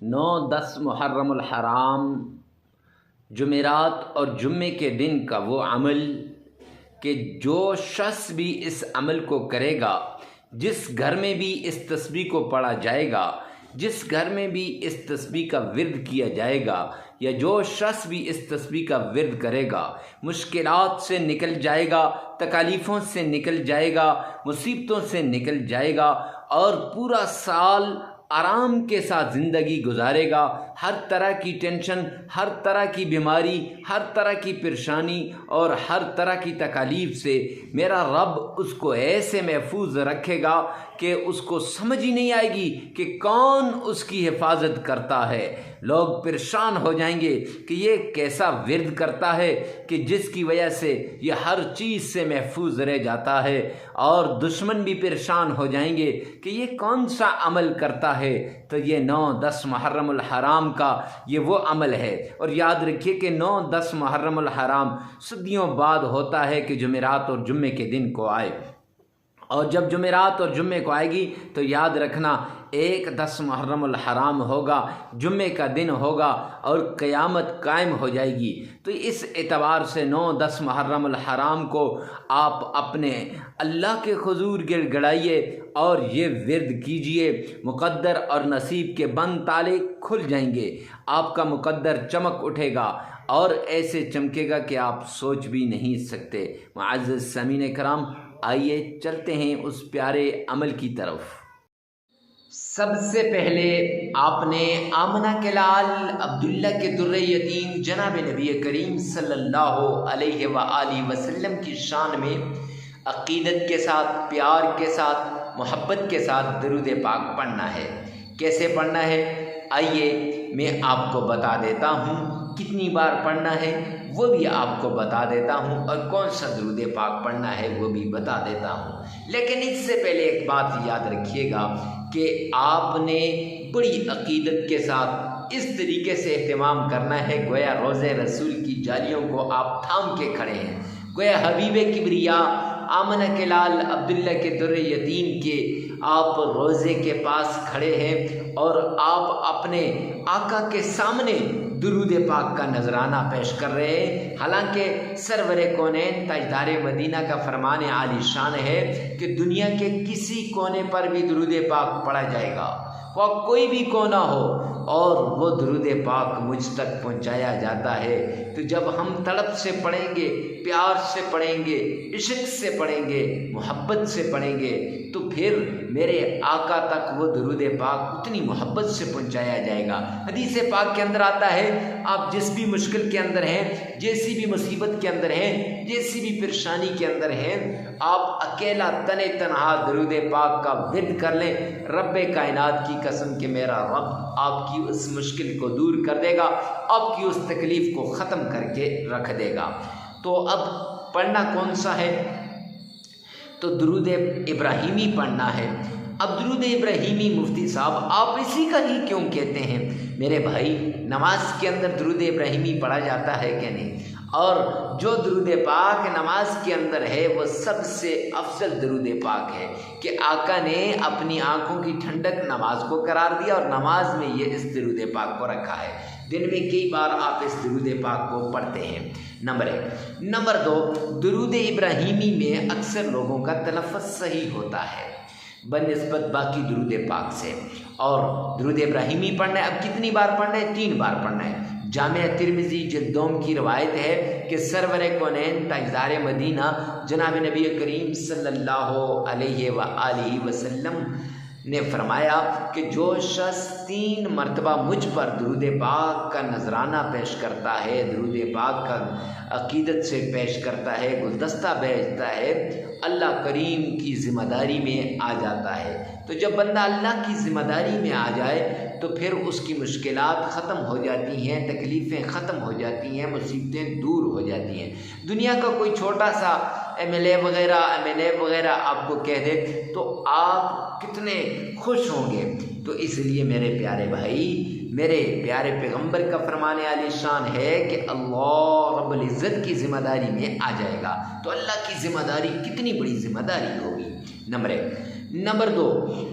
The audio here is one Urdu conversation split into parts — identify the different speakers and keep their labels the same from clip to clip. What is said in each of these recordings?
Speaker 1: 9-10 محرم الحرام جمعرات اور جمعے کے دن کا وہ عمل کہ جو شخص بھی اس عمل کو کرے گا، جس گھر میں بھی اس تسبیح کو پڑھا جائے گا، جس گھر میں بھی اس تسبیح کا ورد کیا جائے گا، یا جو شخص بھی اس تسبیح کا ورد کرے گا، مشکلات سے نکل جائے گا، تکالیفوں سے نکل جائے گا، مصیبتوں سے نکل جائے گا اور پورا سال آرام کے ساتھ زندگی گزارے گا۔ ہر طرح کی ٹینشن، ہر طرح کی بیماری، ہر طرح کی پریشانی اور ہر طرح کی تکالیف سے میرا رب اس کو ایسے محفوظ رکھے گا کہ اس کو سمجھ ہی نہیں آئے گی کہ کون اس کی حفاظت کرتا ہے۔ لوگ پریشان ہو جائیں گے کہ یہ کیسا ورد کرتا ہے کہ جس کی وجہ سے یہ ہر چیز سے محفوظ رہ جاتا ہے، اور دشمن بھی پریشان ہو جائیں گے کہ یہ کون سا عمل کرتا ہے۔ تو یہ 9-10 محرم الحرام کا یہ وہ عمل ہے، اور یاد رکھیے کہ 9-10 محرم الحرام صدیوں بعد ہوتا ہے کہ جمعرات اور جمعے کے دن کو آئے، اور جب جمعرات اور جمعے کو آئے گی تو یاد رکھنا 10 محرم الحرام ہوگا، جمعے کا دن ہوگا اور قیامت قائم ہو جائے گی۔ تو اس اعتبار سے 9-10 محرم الحرام کو آپ اپنے اللہ کے حضور گڑ گڑائیے اور یہ ورد کیجئے۔ مقدر اور نصیب کے بند تالے کھل جائیں گے، آپ کا مقدر چمک اٹھے گا اور ایسے چمکے گا کہ آپ سوچ بھی نہیں سکتے۔ معزز سامعین کرام، آئیے چلتے ہیں اس پیارے عمل کی طرف۔ سب سے پہلے آپ نے آمنہ کے لال عبداللہ کے در یتیم جناب نبی کریم صلی اللہ علیہ وآلہ وسلم کی شان میں عقیدت کے ساتھ، پیار کے ساتھ، محبت کے ساتھ درود پاک پڑھنا ہے۔ کیسے پڑھنا ہے؟ آئیے میں آپ کو بتا دیتا ہوں۔ کتنی بار پڑھنا ہے وہ بھی آپ کو بتا دیتا ہوں، اور کون سا درود پاک پڑھنا ہے وہ بھی بتا دیتا ہوں۔ لیکن اس سے پہلے ایک بات یاد رکھیے گا کہ آپ نے بڑی عقیدت کے ساتھ اس طریقے سے اہتمام کرنا ہے گویا روضہ رسول کی جالیوں کو آپ تھام کے کھڑے ہیں، گویا حبیب کبریا آمنہ کے لال عبداللہ کے در یتیم کے آپ روضے کے پاس کھڑے ہیں، اور آپ اپنے آقا کے سامنے درود پاک کا نذرانہ پیش کر رہے ہیں۔ حالانکہ سرور کونین تاجدار مدینہ کا فرمان عالی شان ہے کہ دنیا کے کسی کونے پر بھی درود پاک پڑھا جائے گا، وہ کوئی بھی کونا ہو، اور وہ درود پاک مجھ تک پہنچایا جاتا ہے۔ تو جب ہم تڑپ سے پڑھیں گے، پیار سے پڑھیں گے، عشق سے پڑھیں گے، محبت سے پڑھیں گے، تو پھر میرے آقا تک وہ درود پاک اتنی محبت سے پہنچایا جائے گا۔ حدیث پاک کے اندر آتا ہے، آپ جس بھی مشکل کے اندر ہیں، جیسی بھی مصیبت کے اندر ہیں، جیسی بھی پریشانی کے اندر ہیں، آپ اکیلا تنہا درود پاک کا ورد کر لیں، رب کائنات کی قسم کہ میرا رب آپ کی اس مشکل کو دور کر دے گا، آپ کی اس تکلیف کو ختم کر کے رکھ دے گا۔ تو اب پڑھنا کون سا ہے؟ تو درود ابراہیمی پڑھنا ہے۔ اب درود ابراہیمی مفتی صاحب آپ اسی کا ہی کیوں کہتے ہیں؟ میرے بھائی، نماز کے اندر درود ابراہیمی پڑھا جاتا ہے کہ نہیں؟ اور جو درود پاک نماز کے اندر ہے وہ سب سے افضل درود پاک ہے کہ آقا نے اپنی آنکھوں کی ٹھنڈک نماز کو قرار دیا، اور نماز میں یہ اس درود پاک کو رکھا ہے۔ دن میں کئی بار آپ اس درود پاک کو پڑھتے ہیں، نمبر 1۔ نمبر 2، درود ابراہیمی میں اکثر لوگوں کا تلفظ صحیح ہوتا ہے بنسبت باقی درود پاک سے، اور درود ابراہیمی پڑھنا ہے۔ اب کتنی بار پڑھنا ہے؟ 3 بار پڑھنا ہے۔ جامع ترمذی جلد 2 کی روایت ہے کہ سرور کونین تاجدار مدینہ جناب نبی کریم صلی اللہ علیہ وآلہ وسلم نے فرمایا کہ جو شخص 3 مرتبہ مجھ پر درود پاک کا نذرانہ پیش کرتا ہے، درود پاک کا عقیدت سے پیش کرتا ہے، گلدستہ بھیجتا ہے، اللہ کریم کی ذمہ داری میں آ جاتا ہے۔ تو جب بندہ اللہ کی ذمہ داری میں آ جائے تو پھر اس کی مشکلات ختم ہو جاتی ہیں، تکلیفیں ختم ہو جاتی ہیں، مصیبتیں دور ہو جاتی ہیں۔ دنیا کا کوئی چھوٹا سا MLA وغیرہ آپ کو کہہ دے تو آپ کتنے خوش ہوں گے۔ تو اس لیے میرے پیارے بھائی، میرے پیارے پیغمبر کا فرمان عالی شان ہے کہ اللہ رب العزت کی ذمہ داری میں آ جائے گا۔ تو اللہ کی ذمہ داری کتنی بڑی ذمہ داری ہوگی، نمبر 1۔ نمبر 2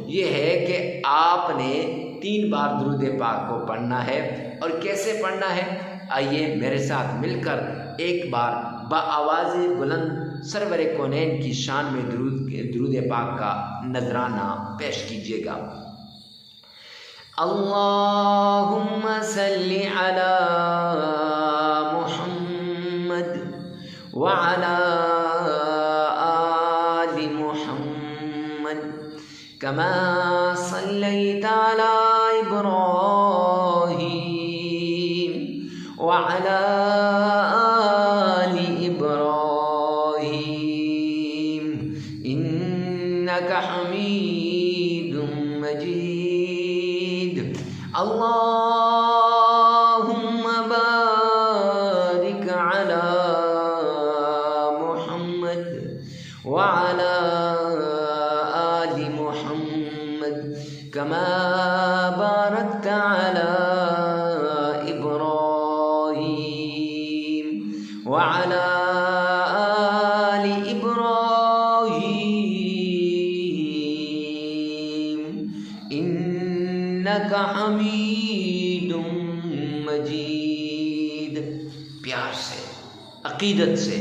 Speaker 1: یہ ہے کہ آپ نے 3 بار درود پاک کو پڑھنا ہے۔ اور کیسے پڑھنا ہے؟ آئیے میرے ساتھ مل کر ایک بار بآواز بلند سرور کونین کی شان میں درود پاک کا نذرانہ پیش کیجیے گا۔ اللہم صلی علی محمد وعلی آل محمد کما صلیت علی ابراہیم وعلی آل ابراہیم انک حمید مجید۔ اللہم بارک علی محمد وعلی آل محمد کما بارکت علی ابراہیم وعلی آل ابراہیم انک حمید مجید۔ پیار سے، عقیدت سے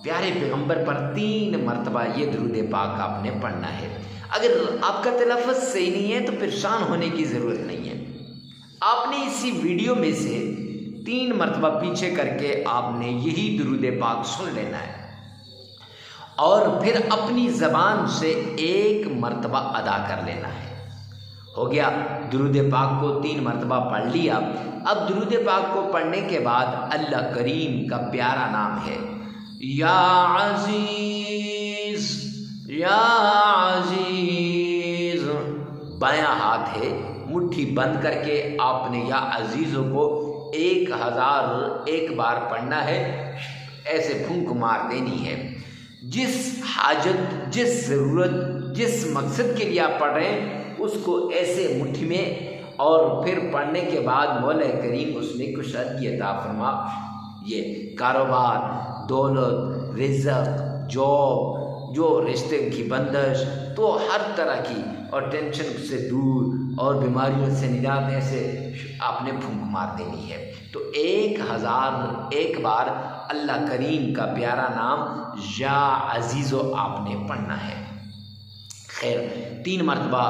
Speaker 1: پیارے پیغمبر پر 3 مرتبہ یہ درود پاک آپ نے پڑھنا ہے۔ اگر آپ کا تلفظ صحیح نہیں ہے تو پریشان ہونے کی ضرورت نہیں ہے، آپ نے اسی ویڈیو میں سے 3 مرتبہ پیچھے کر کے آپ نے یہی درود پاک سن لینا ہے اور پھر اپنی زبان سے 1 مرتبہ ادا کر لینا ہے۔ ہو گیا، درود پاک کو 3 مرتبہ پڑھ لیا۔ اب درود پاک کو پڑھنے کے بعد اللہ کریم کا پیارا نام ہے یا عزیز یا عزیز۔ بایاں ہاتھ ہے، مٹھی بند کر کے آپ نے یا عزیزوں کو 1001 بار پڑھنا ہے، ایسے پھونک مار دینی ہے۔ جس حاجت، جس ضرورت، جس مقصد کے لیے آپ پڑھ رہے ہیں اس کو ایسے مٹھی میں، اور پھر پڑھنے کے بعد مولا کریم اس میں کشادگی عطا فرما۔ یہ کاروبار، دولت، رزق، جاب، جو رشتے کی بندش، تو ہر طرح کی اور ٹینشن سے دور اور بیماریوں سے نجات ایسے آپ نے پھونک مار دینی ہے۔ تو 1001 بار اللہ کریم کا پیارا نام یا عزیزو آپ نے پڑھنا ہے۔ خیر، 3 مرتبہ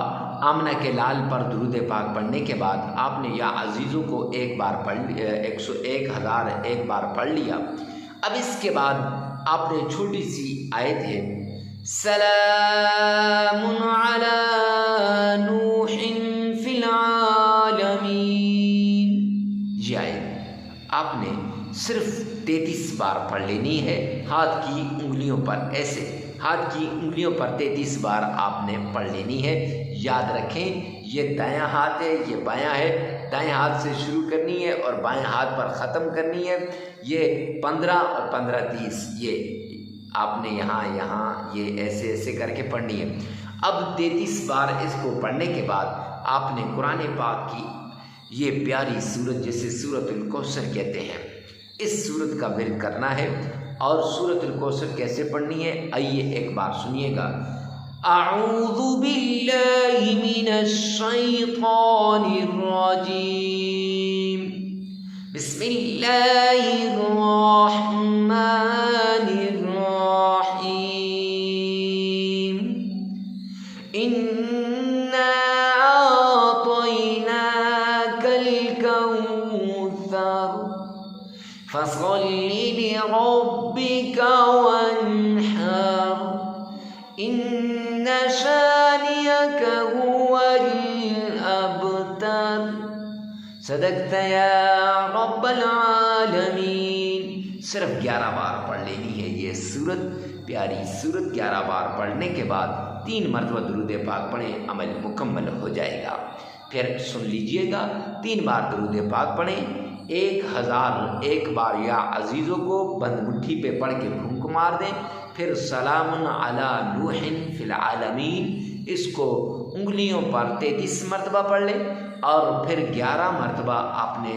Speaker 1: آمنہ کے لال پر درود پاک پڑھنے کے بعد آپ نے یا عزیزوں کو 1 بار پڑھ لیا، 1001 بار پڑھ لیا۔ اب اس کے بعد آپ نے چھوٹی سی آیت ہے سلام علی نوح فی العالمین، یہ آیت آپ نے صرف 33 بار پڑھ لینی ہے ہاتھ کی انگلیوں پر، ایسے ہاتھ کی انگلیوں پر 33 بار آپ نے پڑھ لینی ہے۔ یاد رکھیں یہ دایاں ہاتھ ہے، یہ بایاں ہے، دائیں ہاتھ سے شروع کرنی ہے اور بائیں ہاتھ پر ختم کرنی ہے۔ یہ 15 اور 15 30 یہ آپ نے یہاں یہ ایسے ایسے کر کے پڑھنی ہے۔ اب 33 بار اس کو پڑھنے کے بعد آپ نے قرآن پاک کی یہ پیاری سورت جسے سورۃ الکوثر کہتے ہیں، اس سورت کا ورد کرنا ہے۔ اور سورۃ الکوثر کیسے پڑھنی ہے آئیے ایک بار سنیے گا۔ اعوذ باللہ من الشیطان الرجیم، بسم اللہ الرحمن الرحیم، انا اعطیناک الکوثر فصل لربک وانحر ان شانئک هو الابتر۔ صدقت یا رب العالمین۔ صرف 11 بار پڑھ لینی ہے یہ سورت، پیاری سورت 11 بار پڑھنے کے بعد 3 مرتبہ درود پاک پڑھیں، عمل مکمل ہو جائے گا۔ پھر سن لیجئے گا، 3 بار درود پاک پڑھیں، 1001 بار یا عزیزوں کو بند مٹھی پہ پڑھ کے پھونک مار دیں، پھر سلام علی نوح فی العالمین اس کو انگلیوں پر 33 مرتبہ پڑھ لیں، اور پھر 11 مرتبہ آپ نے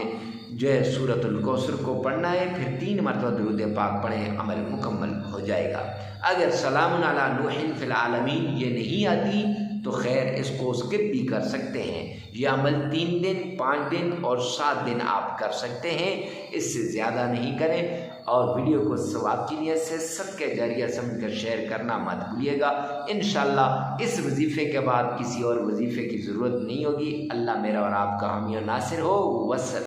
Speaker 1: جو ہے سورۃ الکوثر کو پڑھنا ہے، پھر 3 مرتبہ درود پاک پڑھیں، عمل مکمل ہو جائے گا۔ اگر سلام علی نوح فی العالمین یہ نہیں آتی تو خیر اس کو اسکپ بھی کر سکتے ہیں، یہ عمل 3 دن 5 دن اور 7 دن آپ کر سکتے ہیں، اس سے زیادہ نہیں کریں، اور ویڈیو کو ثواب کی نیت سے صدقہ جاریہ سمجھ کر شیئر کرنا مت بھولیے گا۔ انشاءاللہ اس وظیفے کے بعد کسی اور وظیفے کی ضرورت نہیں ہوگی۔ اللہ میرا اور آپ کا حامی و ناصر ہو۔ وسلام۔